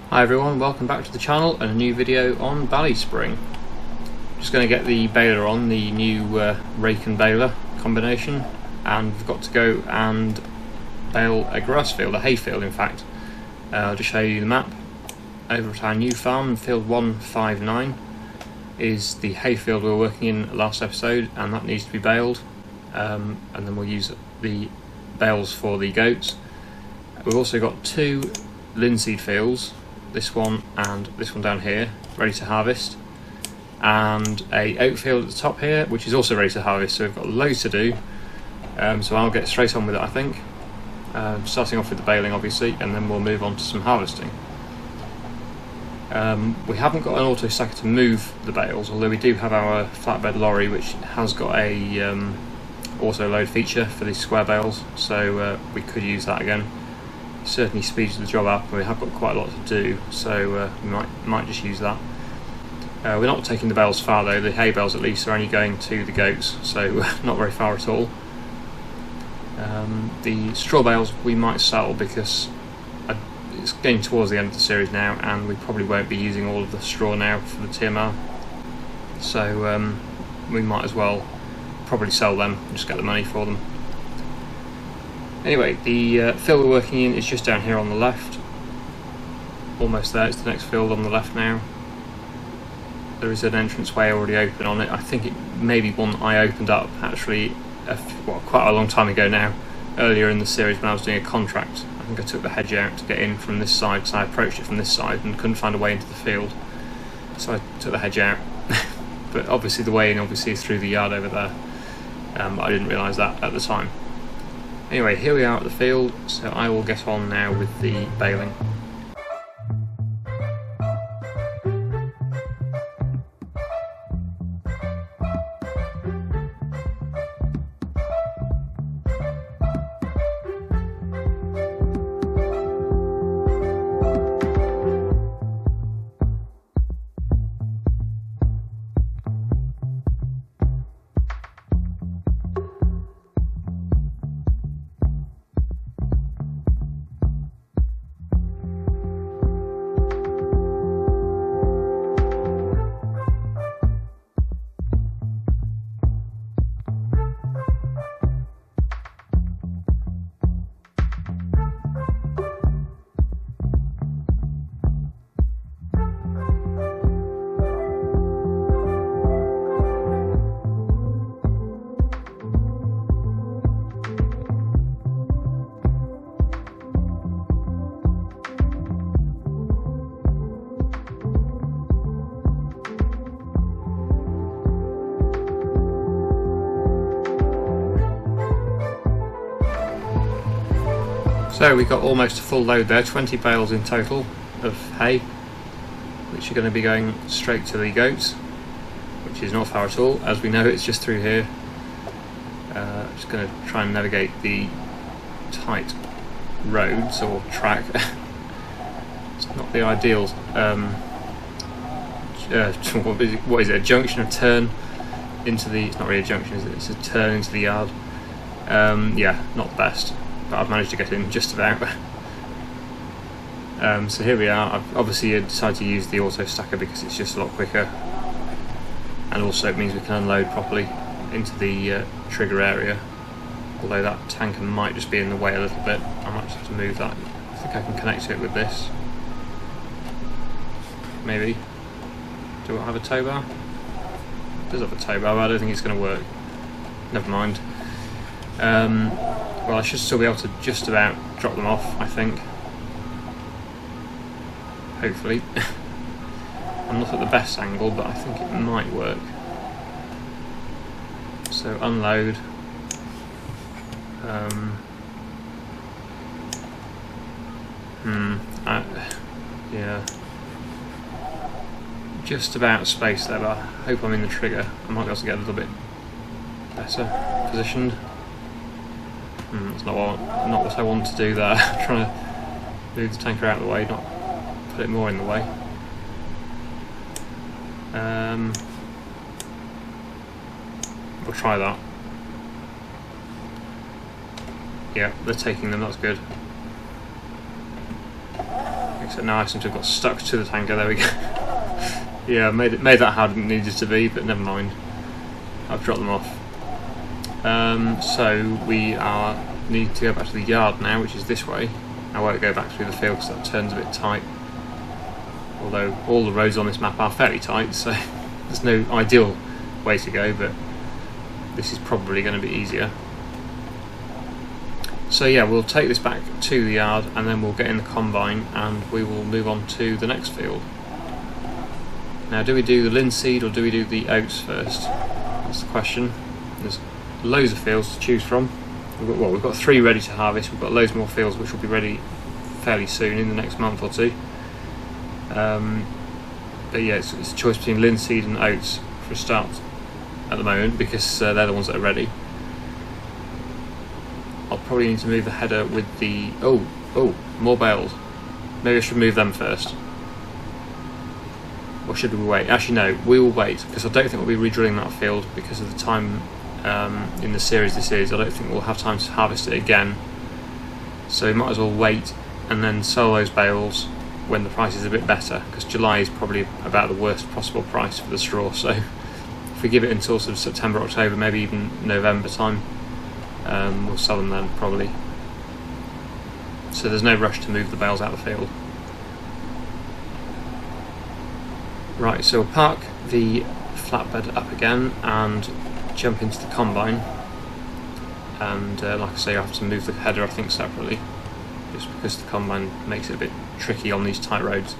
Hi everyone, welcome back to the channel and a new video on BallySpring. Just going to get the baler on, the new rake and baler combination, and we've got to go and bale a grass field, a hay field in fact. I'll just show you the map. Over at our new farm, field 159 is the hay field we were working in last episode, and that needs to be baled, and then we'll use the bales for the goats. We've also got two linseed fields, this one and this one down here, ready to harvest, and a oat field at the top here which is also ready to harvest, so we've got loads to do. So I'll get straight on with it I think, starting off with the baling obviously, and then we'll move on to some harvesting. We haven't got an auto stacker to move the bales, although we do have our flatbed lorry which has got a auto load feature for these square bales, so we could use that again. Certainly speeds the job up, and we have got quite a lot to do, so we might just use that. We're not taking the bales far though. The hay bales at least are only going to the goats, so not very far at all. The straw bales we might sell because it's getting towards the end of the series now, and we probably won't be using all of the straw now for the TMR, so we might as well probably sell them and just get the money for them. Anyway, the field we're working in is just down here on the left. Almost there, it's the next field on the left now. There is an entranceway already open on it. I think it may be one I opened up actually quite a long time ago now, earlier in the series when I was doing a contract. I think I took the hedge out to get in from this side because I approached it from this side and couldn't find a way into the field. So I took the hedge out. But obviously the way in is through the yard over there. I didn't realise that at the time. Anyway, here we are at the field, so I will get on now with the baling. So we got almost a full load there, 20 bales in total of hay, which are going to be going straight to the goats, which is not far at all. As we know, it's just through here. Just going to try and navigate the tight roads or track. It's not the ideal. What is it? A junction, a turn into the. It's not really a junction, is it? It's a turn into the yard. Yeah, not the best. But I've managed to get in just about. So here we are. I've obviously decided to use the auto stacker because it's just a lot quicker, and also it means we can unload properly into the trigger area, although that tanker might just be in the way a little bit. I might just have to move that. I think I can connect it with this, maybe. Do it have a tow bar? It does have a tow bar, but I don't think it's going to work. Never mind. Well, I should still be able to just about drop them off, I think. Hopefully. I'm not at the best angle, but I think it might work. So unload. Yeah. Just about space there, but I hope I'm in the trigger. I might be able to get a little bit better positioned. That's not what I want to do there. Trying to move the tanker out of the way, not put it more in the way. We'll try that. Yeah, they're taking them, that's good. Except now I seem to have got stuck to the tanker. There we go. Yeah, made that harder than it needed to be, but never mind. I've dropped them off. So we need to go back to the yard now, which is this way. I won't go back through the field because that turns a bit tight. Although all the roads on this map are fairly tight, so there's no ideal way to go, but this is probably going to be easier. So yeah, we'll take this back to the yard and then we'll get in the combine and we will move on to the next field. Now, do we do the linseed or do we do the oats first? That's the question. There's loads of fields to choose from. We've got 3 ready to harvest. We've got loads more fields which will be ready fairly soon, in the next month or 2. But yeah, it's a choice between linseed and oats for a start at the moment, because they're the ones that are ready. I'll probably need to move the header with the... Oh, more bales. Maybe I should move them first. Or should we wait? Actually no, we will wait, because I don't think we'll be re-drilling that field because of the time in the series this is. I don't think we'll have time to harvest it again. So we might as well wait and then sell those bales when the price is a bit better, because July is probably about the worst possible price for the straw. So if we give it until sort of September, October, maybe even November time, we'll sell them then probably. So there's no rush to move the bales out of the field. Right, so we'll park the flatbed up again and jump into the combine. And like I say, I have to move the header I think separately, just because the combine makes it a bit tricky on these tight roads.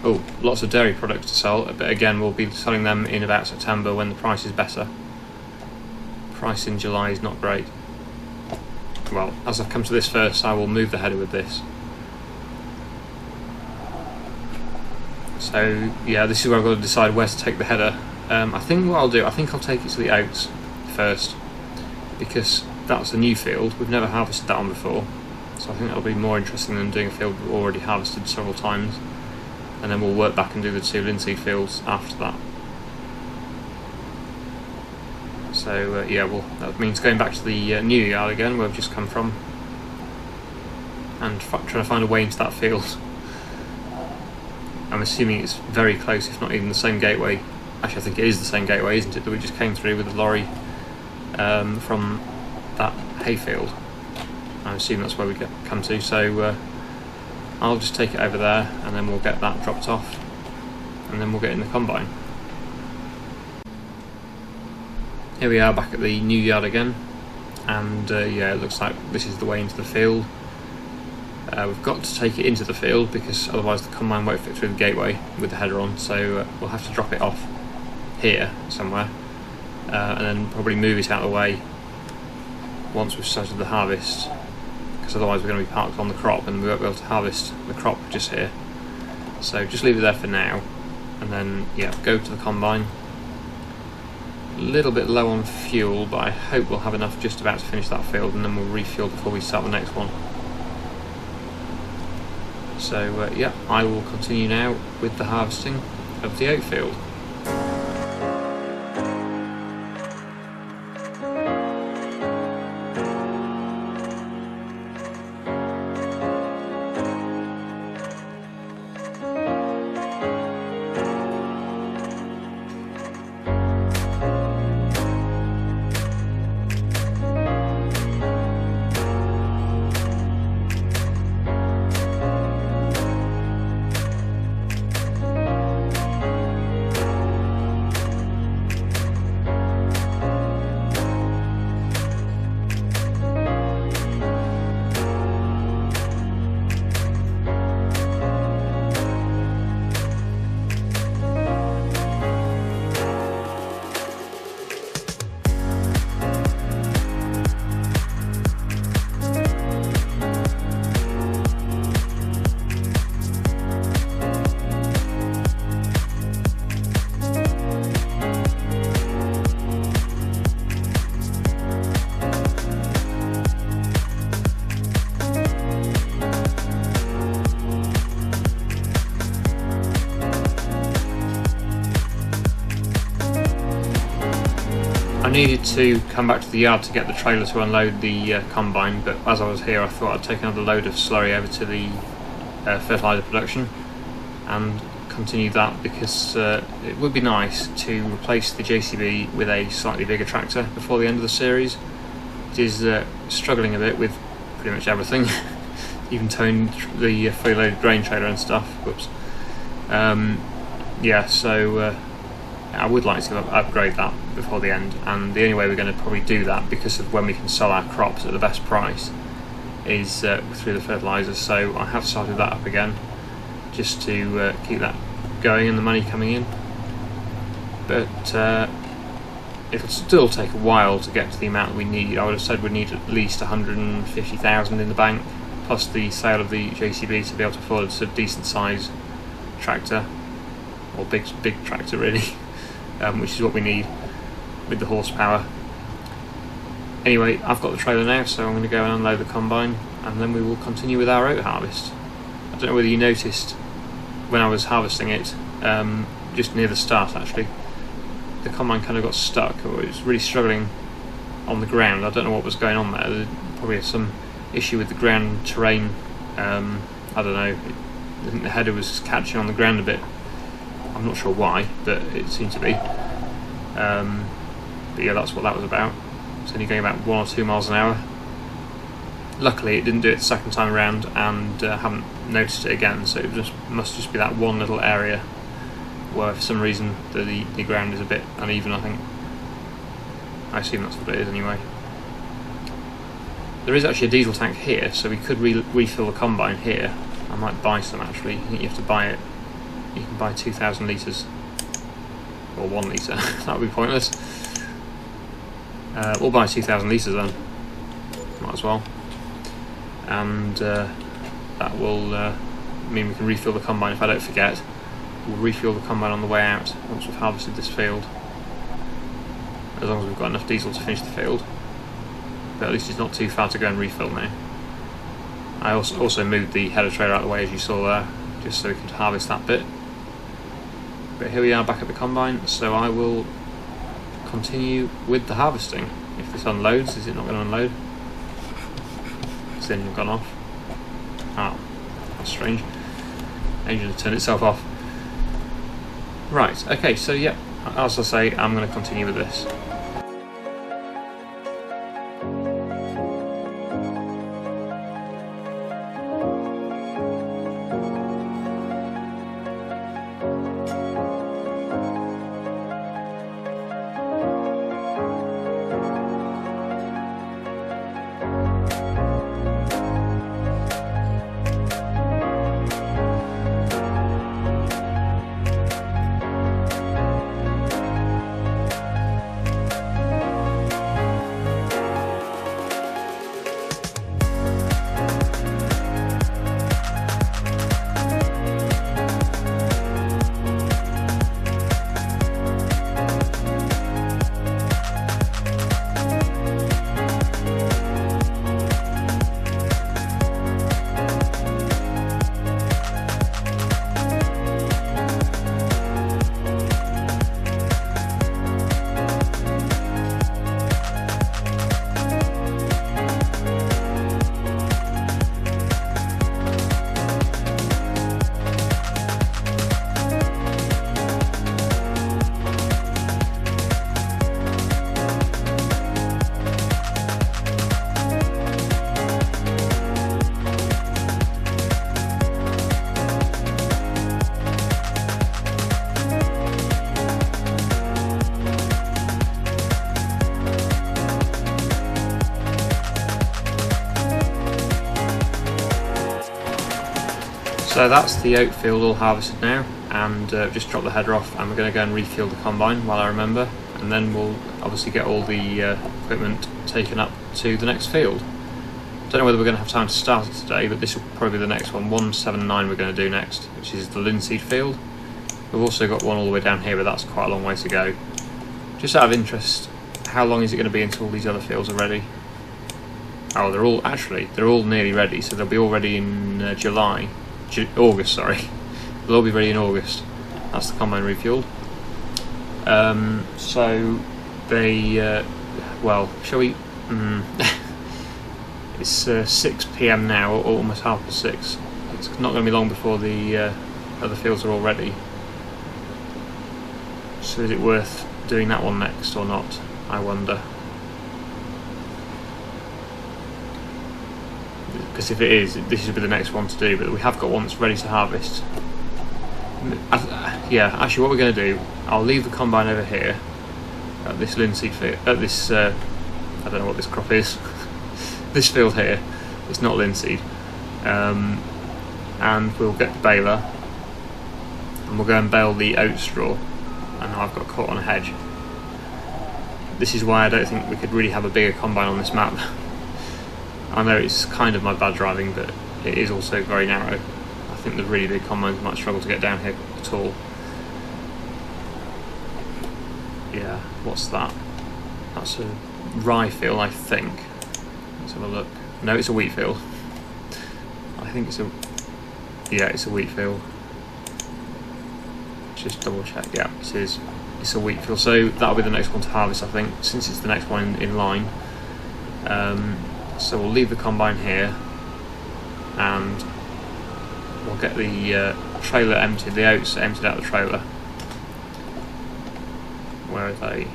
Oh, lots of dairy products to sell, but again we'll be selling them in about September when the price is better. Price in July is not great. Well, as I've come to this first, I will move the header with this. So yeah, this is where I've got to decide where to take the header. I think what I'll do, I think I'll take it to the oats first, because that's a new field. We've never harvested that one before, so I think that'll be more interesting than doing a field we've already harvested several times. And then we'll work back and do the 2 linseed fields after that. So yeah, well, that means going back to the new yard again, where we've just come from, and trying to find a way into that field. I'm assuming it's very close, if not even the same gateway. Actually, I think it is the same gateway, isn't it, that we just came through with the lorry from that hayfield. I assume that's where we come to, so I'll just take it over there and then we'll get that dropped off and then we'll get in the combine. Here we are back at the new yard again, and yeah, it looks like this is the way into the field. We've got to take it into the field because otherwise the combine won't fit through the gateway with the header on, so we'll have to drop it off here somewhere and then probably move it out of the way once we've started the harvest, because otherwise we're going to be parked on the crop and we won't be able to harvest the crop just here. So just leave it there for now and then yeah, go to the combine. A little bit low on fuel, but I hope we'll have enough just about to finish that field, and then we'll refuel before we start the next one. So yeah, I will continue now with the harvesting of the oat field. I needed to come back to the yard to get the trailer to unload the combine, but as I was here I thought I'd take another load of slurry over to the fertiliser production and continue that, because it would be nice to replace the JCB with a slightly bigger tractor before the end of the series. It is struggling a bit with pretty much everything, even towing the fully loaded grain trailer and stuff. Whoops. Yeah, so I would like to upgrade that before the end, and the only way we're going to probably do that, because of when we can sell our crops at the best price, is through the fertilisers. So I have started that up again, just to keep that going and the money coming in. But it'll still take a while to get to the amount we need. I would have said we'd need at least 150,000 in the bank, plus the sale of the JCB, to be able to afford a decent size tractor, or big tractor really, which is what we need with the horsepower. Anyway, I've got the trailer now, so I'm going to go and unload the combine, and then we will continue with our oat harvest. I don't know whether you noticed when I was harvesting it, just near the start actually, the combine kind of got stuck, or it was really struggling on the ground. I don't know what was going on there. There probably some issue with the ground terrain. I don't know. I think the header was catching on the ground a bit. I'm not sure why, but it seemed to be. But yeah, that's what that was about. It's only going about 1 or 2 miles an hour. Luckily, it didn't do it the second time around, and haven't noticed it again. So it must just be that one little area where, for some reason, the ground is a bit uneven. I assume that's what it is anyway. There is actually a diesel tank here, so we could refill the combine here. I might buy some actually. I think you have to buy it. You can buy 2,000 litres, or 1 litre. That would be pointless. We'll buy 2,000 litres then. Might as well. And that will mean we can refill the combine. If I don't forget, we'll refuel the combine on the way out once we've harvested this field, as long as we've got enough diesel to finish the field. But at least it's not too far to go and refill now. I also moved the header trailer out of the way, as you saw there, just so we could harvest that bit. But here we are back at the combine, so I will continue with the harvesting. If this unloads, is it not going to unload? It's the engine gone off. Ah, that's strange. Engine has turned itself off. Right, okay, so yeah, as I say, I'm going to continue with this. So that's the oat field all harvested now, and just drop the header off, and we're going to go and refuel the combine while I remember, and then we'll obviously get all the equipment taken up to the next field. Don't know whether we're going to have time to start it today, but this will probably be the next one. 179 we're going to do next, which is the linseed field. We've also got one all the way down here, but that's quite a long way to go. Just out of interest, how long is it going to be until all these other fields are ready? Oh, they're all nearly ready, so they'll be all ready in August, sorry. They'll all be ready in August. That's the combine refueled. So they, well, shall we? It's 6 PM now, or almost 6:30. It's not going to be long before the other fields are all ready. So is it worth doing that one next or not, I wonder? Because if it is, this should be the next one to do, but we have got one that's ready to harvest. Yeah, actually what we're going to do, I'll leave the combine over here at this linseed field, at this, I don't know what this crop is, this field here, it's not linseed, and we'll get the baler and we'll go and bale the oat straw. And I've got caught on a hedge. This is why I don't think we could really have a bigger combine on this map. I know it's kind of my bad driving, but it is also very narrow. I think the really big combines might struggle to get down here at all. Yeah, what's that? That's a rye field, I think. Let's have a look. No, it's a wheat field. I think it's a... yeah, it's a wheat field. Just double check. Yeah, it is. It's a wheat field, so that'll be the next one to harvest, I think, since it's the next one in line. So we'll leave the combine here, and we'll get the trailer emptied. The oats emptied out of the trailer. Where are they?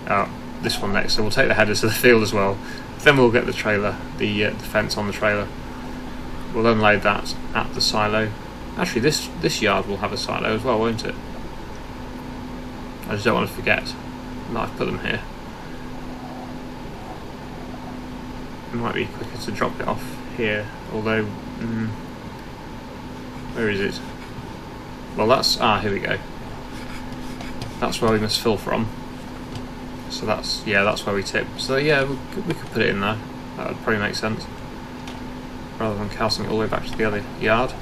Oh, this one next. So we'll take the headers to the field as well. Then we'll get the trailer, the fence on the trailer. We'll unload that at the silo. Actually, this yard will have a silo as well, won't it? I just don't want to forget that I've put them here. It might be quicker to drop it off here, although... where is it? Well, that's... ah, here we go. That's where we must fill from. So that's... yeah, that's where we tip. So yeah, we could put it in there. That would probably make sense. Rather than casting it all the way back to the other yard.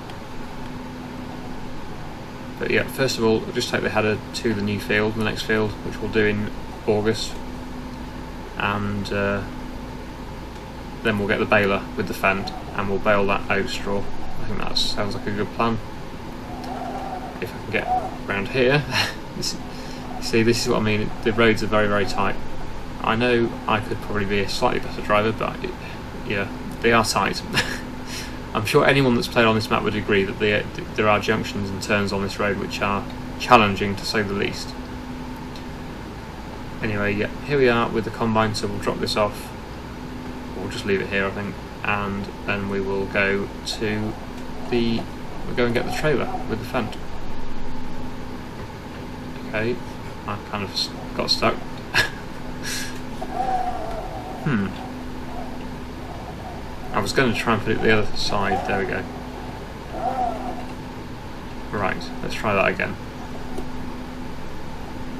But yeah, first of all, we'll just take the header to the new field, the next field, which we'll do in August. And then we'll get the baler with the fend, and we'll bale that oat straw. I think that sounds like a good plan. If I can get around here. See, this is what I mean, the roads are very, very tight. I know I could probably be a slightly better driver, but yeah, they are tight. I'm sure anyone that's played on this map would agree that there are junctions and turns on this road which are challenging, to say the least. Anyway, yeah, here we are with the combine, so we'll drop this off. We'll just leave it here, I think, and then we will go to we'll go and get the trailer with the fend. Okay, I kind of got stuck. I was going to try and put it the other side. There we go. Right, let's try that again.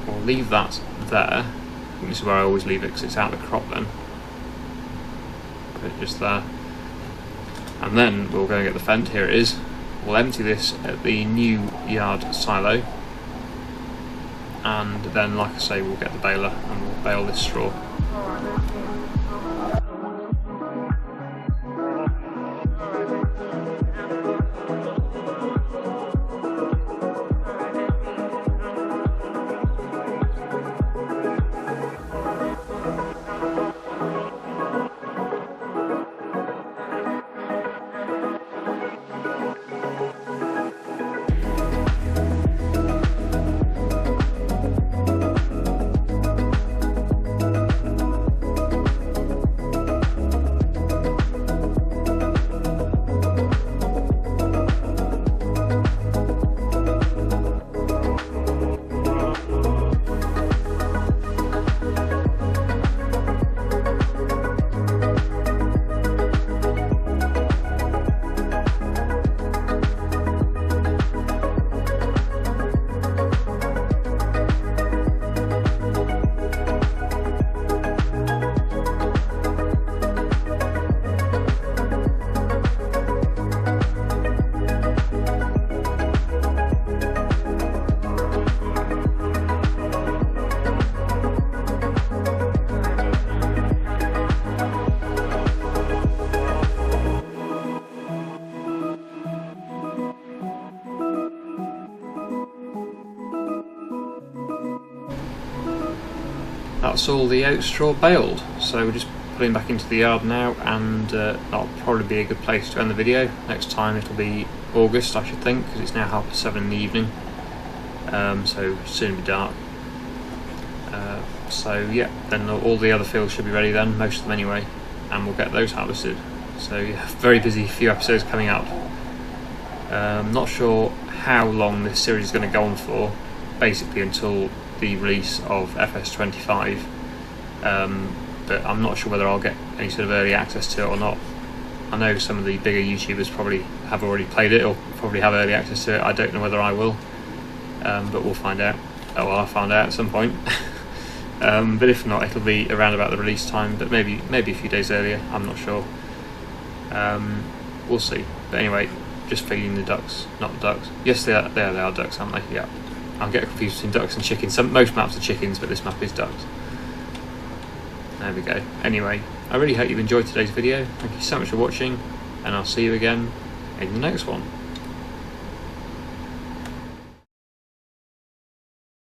We'll leave that there. I think this is where I always leave it because it's out of the crop then. Put it just there. And then we'll go and get the fend. Here it is. We'll empty this at the new yard silo. And then, like I say, we'll get the baler and we'll bale this straw. That's all the oat straw baled, so we're just putting back into the yard now, and that'll probably be a good place to end the video. Next time it'll be August, I should think, because it's now 7:30 in the evening, so soon it'll be dark. So yeah, then all the other fields should be ready then, most of them anyway, and we'll get those harvested. So yeah, very busy few episodes coming up. Not sure how long this series is going to go on for, basically until the release of FS22, but I'm not sure whether I'll get any sort of early access to it or not. I know some of the bigger YouTubers probably have already played it or probably have early access to it. I don't know whether I will, but we'll find out. Oh well, I'll find out at some point. But if not, it'll be around about the release time, but maybe a few days earlier, I'm not sure. We'll see. But anyway, just feeding the ducks, not the ducks. Yes, they are ducks, aren't they? Yeah. I'll get confused between ducks and chickens. Most maps are chickens, but this map is ducks. There we go. Anyway, I really hope you enjoyed today's video. Thank you so much for watching, and I'll see you again in the next one.